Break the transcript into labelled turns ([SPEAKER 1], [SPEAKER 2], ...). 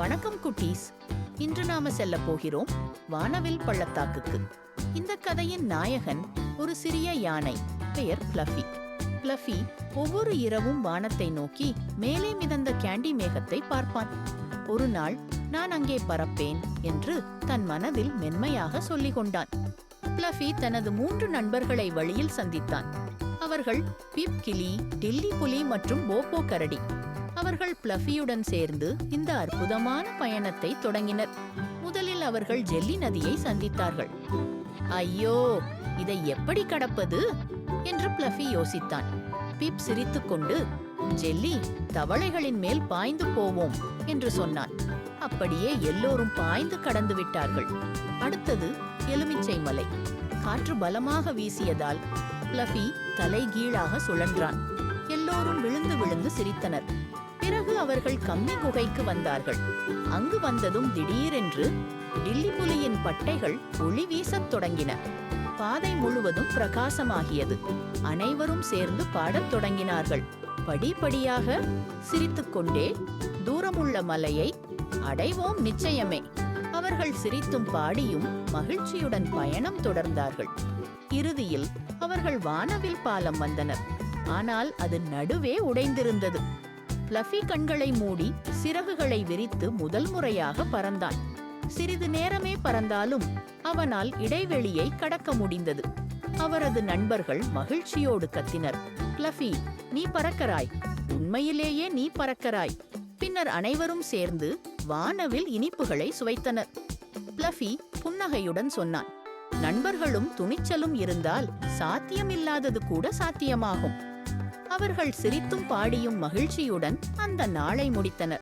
[SPEAKER 1] வணக்கம் குட்டீஸ். இன்று நாம செல்ல போகிறோம் வானவில் பள்ளத்தாக்குக்கு. இந்த கதையின் நாயகன் ஒரு சிறிய யானை, பெயர் பிளஃபி. பிளஃபி ஒவ்வொரு இரவும் வானத்தை நோக்கி மேலே மிதந்த கேண்டி மேகத்தை பார்ப்பான். ஒரு நாள் நான் அங்கே பறப்பேன் என்று தன் மனதில் மென்மையாக சொல்லிக் கொண்டான். பிளஃபி தனது 3 நண்பர்களை வழியில் சந்தித்தான். அவர்கள் பிப் கிளி, டில்லி புலி மற்றும் போப்போ கரடி. அவர்கள் பிளஃபியுடன் சேர்ந்து இந்த அற்புதமான பயணத்தை தொடங்கினர். முதலில் அவர்கள் ஜெல்லி நதியை சந்தித்தார்கள். ஐயோ, இதை எப்படி கடப்பது என்று பிளஃபி யோசித்தான். பிப் சிரித்துக்கொண்டு, ஜெல்லி, தவளைகளின் மேல் பாய்ந்து போவோம் என்று சொன்னான். அப்படியே எல்லோரும் பாய்ந்து கடந்து விட்டார்கள். அடுத்தது எலுமிச்சை மலை. காற்று பலமாக வீசியதால் பிளஃபி தலைகீழாக சுழன்றான். எல்லோரும் விழுந்து விழுந்து சிரித்தனர். பிறகு அவர்கள் கம்மி குகைக்கு வந்தார்கள். அங்கு வந்ததும் திடீரென்று டில்லி புலியின் பட்டைகள் ஒளி வீசத் தொடங்கின. பாதை முழுவதும் பிரகாசமாகியது. அனைவரும் சேர்ந்து பாடத் தொடங்கினார்கள். படிப்படியாக சிரித்துக்கொண்டே தூரமுள்ள மலையை அடைவோம் நிச்சயமே. அவர்கள் சிரித்தும் பாடியும் மகிழ்ச்சியுடன் பயணம் தொடர்ந்தார்கள். இறுதியில் அவர்கள் வானவில் பாலம் வந்தனர். ஆனால் அது நடுவே உடைந்திருந்தது. பிளஃபி கண்களை மூடி சிறகுகளை விரித்து முதல் முறையாக பறந்தான். சிறிது நேரமே பறந்தாலும் அவனால் இடைவெளியை கடக்க முடிந்தது. அவரது நண்பர்கள் மகிழ்ச்சியோடு கத்தினர், பிளஃபி, நீ பறக்கறாய், உண்மையிலேயே நீ பறக்கறாய். பின்னர் அனைவரும் சேர்ந்து வானவில் இனிப்புகளை சுவைத்தனர். பிளஃபி புன்னகையுடன் சொன்னான், நண்பர்களும் துணிச்சலும் இருந்தால் சாத்தியமில்லாதது கூட சாத்தியமாகும். அவர்கள் சிரித்தும் பாடியும் மகிழ்ச்சியுடன் அந்த நாளை முடித்தனர்.